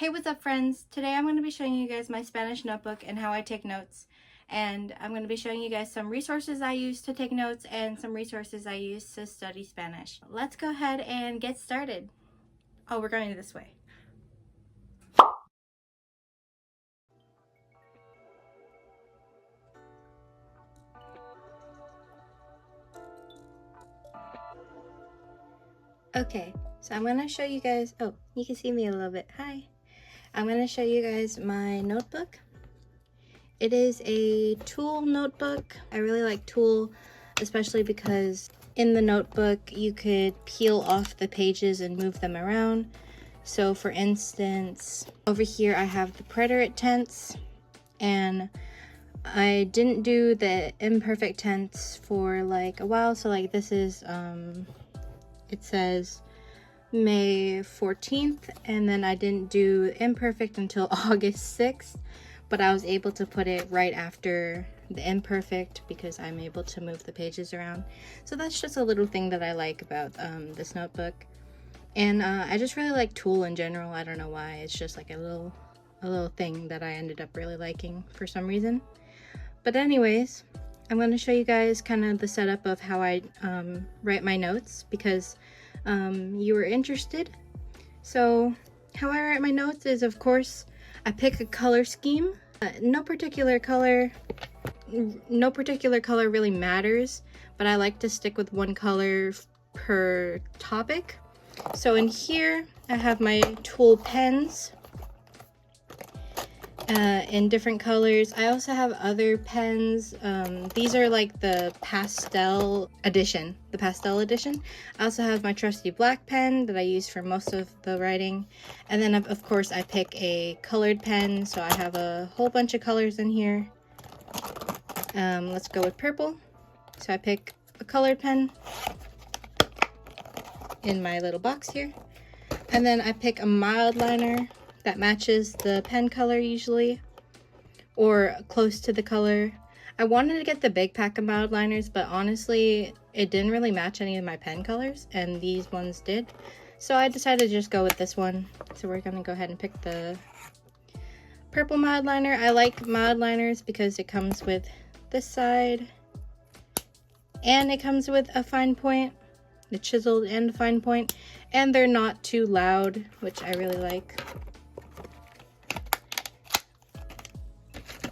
Hey, what's up friends? Today I'm going to be showing you guys my Spanish notebook and how I take notes. And I'm going to be showing you guys some resources I use to take notes and some resources I use to study Spanish. Let's go ahead and get started. Oh, we're going this way. Okay, so I'm going to show you guys, oh, you can see me a little bit. Hi. I'm going to show you guys my notebook. It is a Tool notebook. I really like Tool, especially because in the notebook you could peel off the pages and move them around. So for instance, over here I have the preterite tense, and I didn't do the imperfect tense for like a while. So like this is, it says May 14th, and then I didn't do imperfect until August 6th, but I was able to put it right after the imperfect because I'm able to move the pages around. So that's just a little thing that I like about this notebook. And I just really like Tool in general. I don't know why. It's just like a little thing that I ended up really liking for some reason. But anyways, I'm going to show you guys kind of the setup of how I write my notes because you were interested. So how I write my notes is, of course, I pick a color scheme. No particular color really matters, but I like to stick with one color per topic. So in here I have my Tool pens in different colors. I also have other pens. These are like the pastel edition. I also have my trusty black pen that I use for most of the writing. And then of course I pick a colored pen, so I have a whole bunch of colors in here. Let's go with purple. So I pick a colored pen in my little box here. And then I pick a mild liner that matches the pen color usually, or close to the color. I wanted to get the big pack of mild liners, but honestly, it didn't really match any of my pen colors, and these ones did. So I decided to just go with this one. So we're gonna go ahead and pick the purple mild liner. I like mild liners because it comes with this side, and it comes with a fine point, the chiseled and fine point, and they're not too loud, which I really like.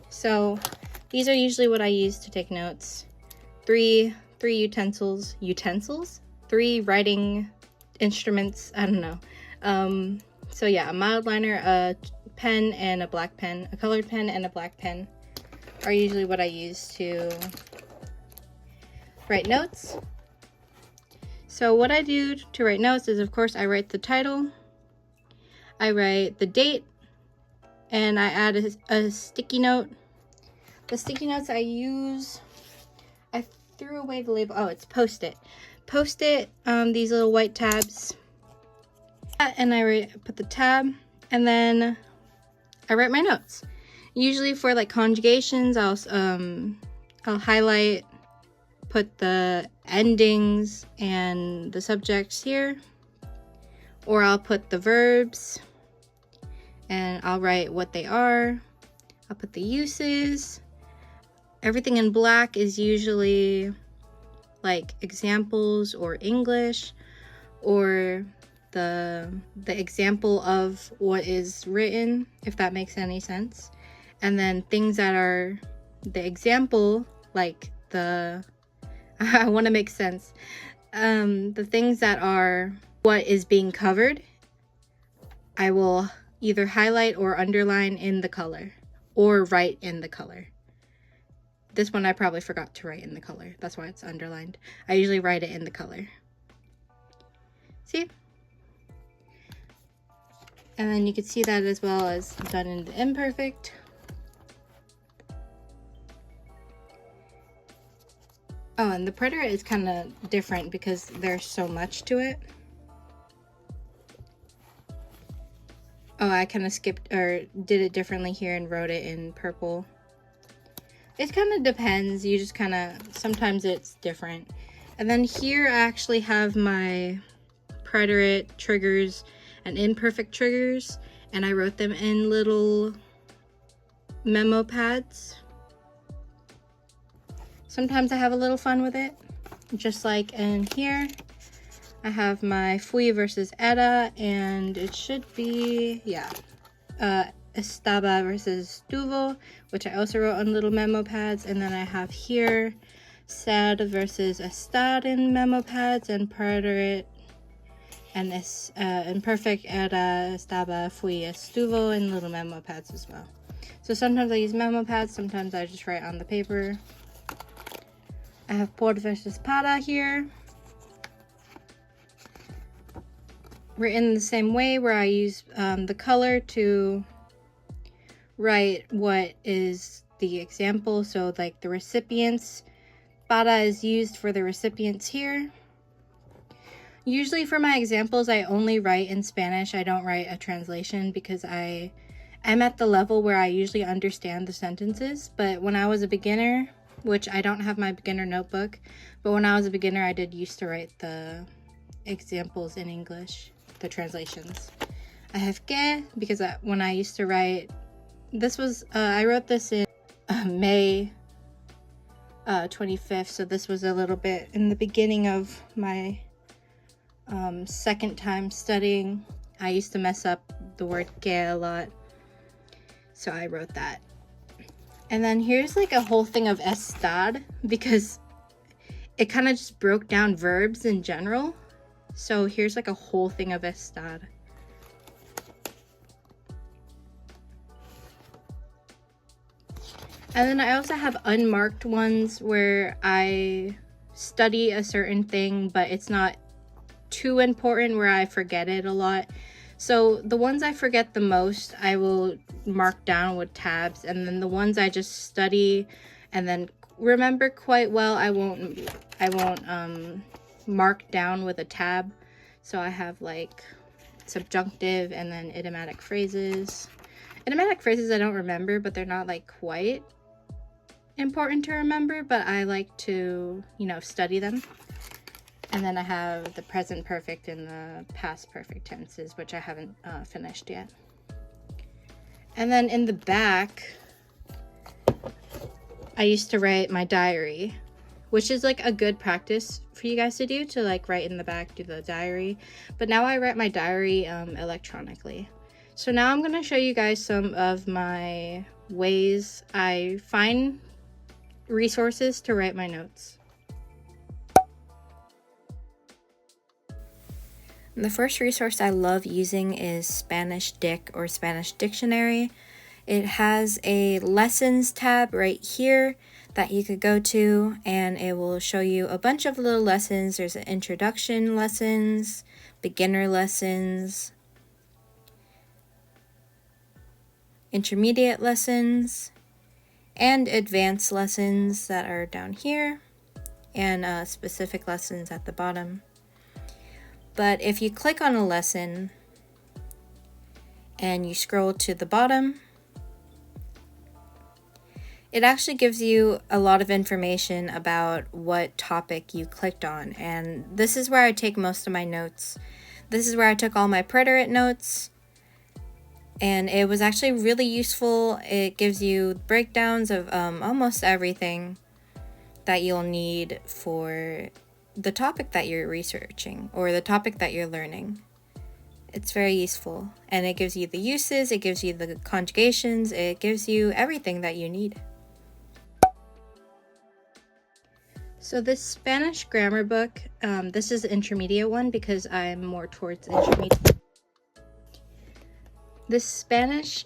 So these are usually what I use to take notes. Three writing instruments, I don't know. So yeah, a mild liner, a pen, and a black pen, a colored pen and a black pen are usually what I use to write notes. So what I do to write notes is, of course, I write the title, I write the date, and I add a sticky note. The sticky notes I use, I threw away the label. Oh, it's Post-it. Post-it, these little white tabs. And I put the tab, and then I write my notes. Usually for like conjugations, I'll highlight, put the endings and the subjects here, or I'll put the verbs and I'll write what they are. I'll put the uses. Everything in black is usually like examples or English, or the example of what is written, if that makes any sense. And then things that are the example, like the I want to make sense. The things that are what is being covered, I will either highlight or underline in the color, or write in the color. This one I probably forgot to write in the color. That's why it's underlined. I usually write it in the color. See? And then you can see that as well as done in the imperfect. Oh, and the preterite is kind of different because there's so much to it. Oh, I kind of skipped or did it differently here and wrote it in purple. It kind of depends. You just kind of, sometimes it's different. And then here I actually have my preterite triggers and imperfect triggers. and I wrote them in little memo pads. Sometimes I have a little fun with it, just like in here. I have my fui versus era, and it should be, estaba versus estuvo, which I also wrote on little memo pads. And then I have here ser versus estar in memo pads, and preterite and imperfect era, estaba, fui, estuvo in little memo pads as well. So sometimes I use memo pads, sometimes I just write on the paper. I have por versus para here, written the same way, where I use the color to write what is the example. So like the recipients, para is used for the recipients here. Usually for my examples, I only write in Spanish. I don't write a translation because I'm at the level where I usually understand the sentences. But when I was a beginner, which I don't have my beginner notebook, but when I was a beginner, I did used to write the examples in English, the translations. I have que, because when I used to write, this was, I wrote this in May 25th, so this was a little bit in the beginning of my second time studying. I used to mess up the word que a lot, so I wrote that. And then here's like a whole thing of estar, because it kind of just broke down verbs in general. So here's like a whole thing of estar. And then I also have unmarked ones where I study a certain thing, but it's not too important, where I forget it a lot. So the ones I forget the most, I will mark down with tabs, and then the ones I just study and then remember quite well, I won't mark down with a tab. So I have like subjunctive and then idiomatic phrases. Idiomatic phrases I don't remember, but they're not like quite important to remember, but I like to, study them. And then I have the present perfect and the past perfect tenses, which I haven't finished yet. And then in the back, I used to write my diary, which is like a good practice for you guys to do, to like write in the back, do the diary. But now I write my diary electronically. So now I'm going to show you guys some of my ways I find resources to write my notes. The first resource I love using is spanishdict or Spanish dictionary. It has a lessons tab right here that you could go to, and it will show you a bunch of little lessons. There's an introduction lessons, beginner lessons, intermediate lessons, and advanced lessons that are down here, and specific lessons at the bottom. But if you click on a lesson and you scroll to the bottom, it actually gives you a lot of information about what topic you clicked on. And this is where I take most of my notes. This is where I took all my preterite notes. And it was actually really useful. It gives you breakdowns of almost everything that you'll need for the topic that you're researching or the topic that you're learning. It's very useful, and it gives you the uses, it gives you the conjugations, it gives you everything that you need. So this Spanish grammar book, this is the intermediate one because I'm more towards intermediate. This Spanish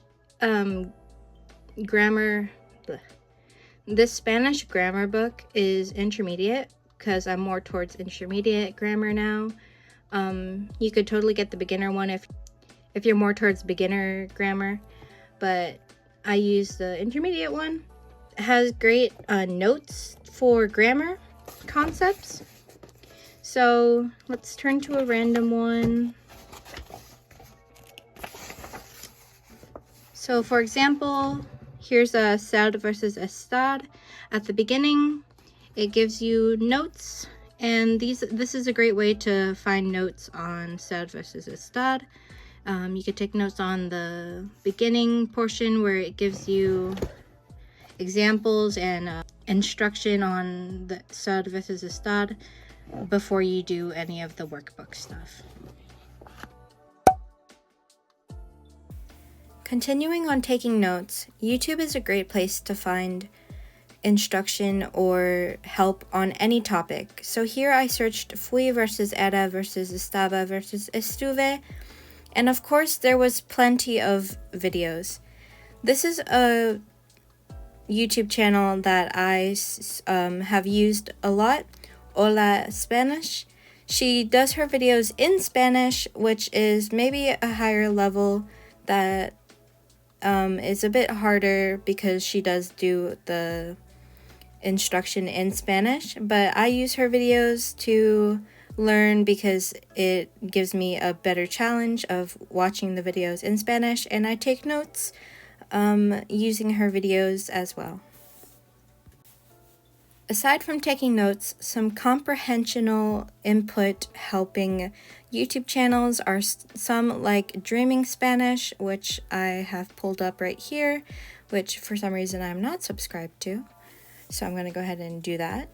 grammar book is intermediate because I'm more towards intermediate grammar now. You could totally get the beginner one if you're more towards beginner grammar, but I use the intermediate one. It has great notes for grammar concepts. So let's turn to a random one. So for example, here's a ser versus estar. At the beginning, it gives you notes, and this is a great way to find notes on ser versus estar. You could take notes on the beginning portion where it gives you examples and instruction on the ser versus estar before you do any of the workbook stuff. Continuing on taking notes, YouTube is a great place to find instruction or help on any topic. So here I searched fui versus era versus estaba versus estuve, and of course there was plenty of videos. This is a YouTube channel that I have used a lot, Hola Spanish. She does her videos in Spanish, which is maybe a higher level that is a bit harder because she does do the instruction in Spanish, but I use her videos to learn because it gives me a better challenge of watching the videos in Spanish, and I take notes using her videos as well. Aside from taking notes, some comprehensional input helping YouTube channels are some like Dreaming Spanish, which I have pulled up right here, which for some reason I'm not subscribed to. So I'm going to go ahead and do that.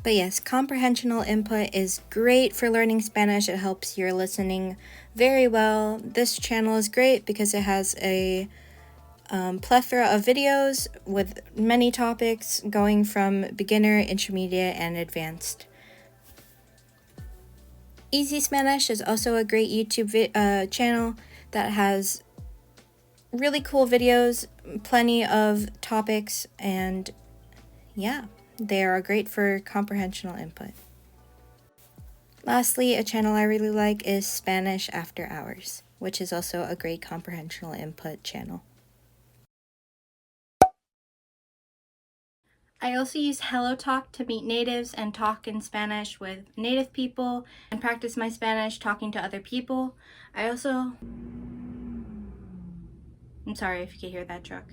But yes, comprehensional input is great for learning Spanish. It helps your listening very well. This channel is great because it has a plethora of videos with many topics going from beginner, intermediate, and advanced. Easy Spanish is also a great YouTube channel that has really cool videos, plenty of topics, and yeah, they are great for comprehensional input. Lastly, a channel I really like is Spanish After Hours, which is also a great comprehensional input channel. I also use HelloTalk to meet natives and talk in Spanish with native people and practice my Spanish talking to other people. I'm sorry if you can hear that truck.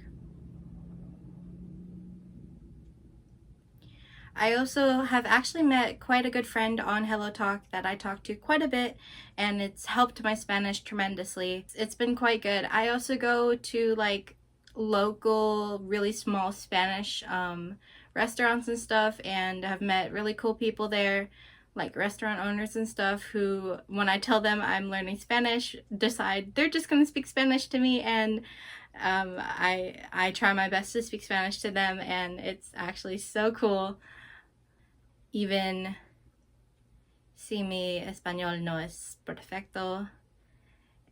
I also have actually met quite a good friend on HelloTalk that I talk to quite a bit, and it's helped my Spanish tremendously. It's been quite good. I also go to like local, really small Spanish restaurants and stuff, and have met really cool people there, like restaurant owners and stuff, who, when I tell them I'm learning Spanish, decide they're just gonna speak Spanish to me, and I try my best to speak Spanish to them, and it's actually so cool. Even si mi español no es perfecto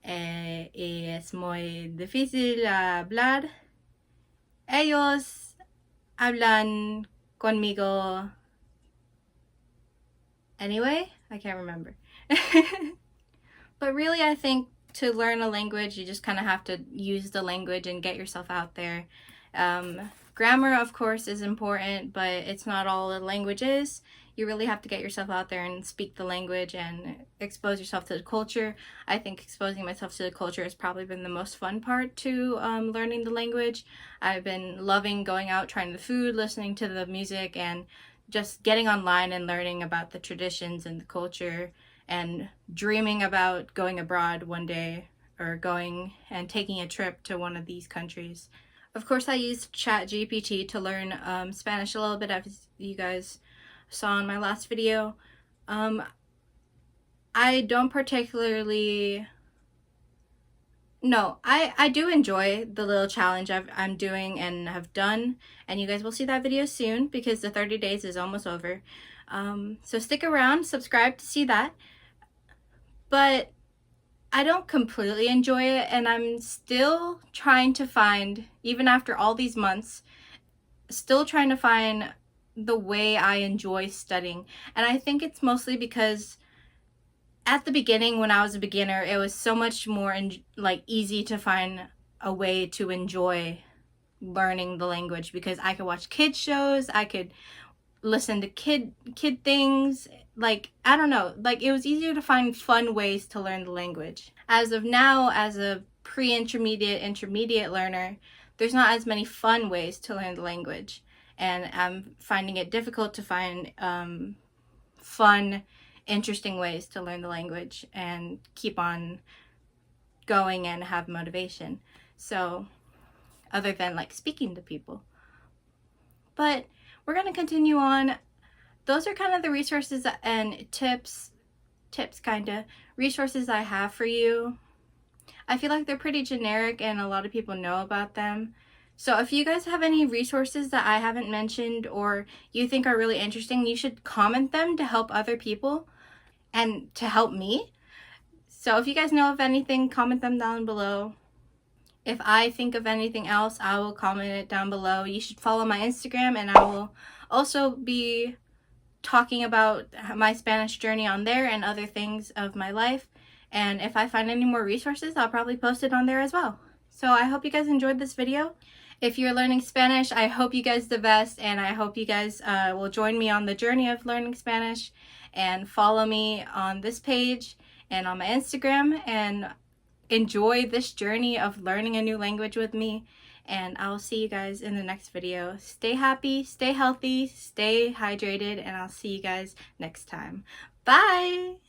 y es muy difícil hablar, ellos hablan conmigo anyway. I can't remember. But really, I think to learn a language, you just kind of have to use the language and get yourself out there. Grammar, of course, is important, but it's not all the language is. You really have to get yourself out there and speak the language and expose yourself to the culture. I think exposing myself to the culture has probably been the most fun part to learning the language. I've been loving going out, trying the food, listening to the music, and just getting online and learning about the traditions and the culture, and dreaming about going abroad one day, or going and taking a trip to one of these countries. Of course, I used ChatGPT to learn Spanish a little bit, as you guys saw in my last video. I don't particularly... No, I do enjoy the little challenge I'm doing and have done, and you guys will see that video soon because the 30 days is almost over. So stick around, subscribe to see that. But I don't completely enjoy it, and I'm still trying to find, even after all these months, still trying to find the way I enjoy studying. And I think it's mostly because at the beginning, when I was a beginner, it was so much more easy to find a way to enjoy learning the language, because I could watch kids shows, I could listen to kid things, like, I don't know, like, it was easier to find fun ways to learn the language. As of now, as a intermediate learner, there's not as many fun ways to learn the language, and I'm finding it difficult to find fun interesting ways to learn the language and keep on going and have motivation. So, other than like speaking to people. But we're going to continue on. Those are kind of the resources and tips kind of resources I have for you. I feel like they're pretty generic and a lot of people know about them. So if you guys have any resources that I haven't mentioned or you think are really interesting, you should comment them to help other people and to help me. So if you guys know of anything, comment them down below. If I think of anything else, I will comment it down below. You should follow my Instagram, and I will also be talking about my Spanish journey on there and other things of my life. And if I find any more resources, I'll probably post it on there as well. So I hope you guys enjoyed this video. If you're learning Spanish, I hope you guys the best, and I hope you guys will join me on the journey of learning Spanish and follow me on this page and on my Instagram and enjoy this journey of learning a new language with me. And I'll see you guys in the next video. Stay happy, stay healthy, stay hydrated, and I'll see you guys next time. Bye!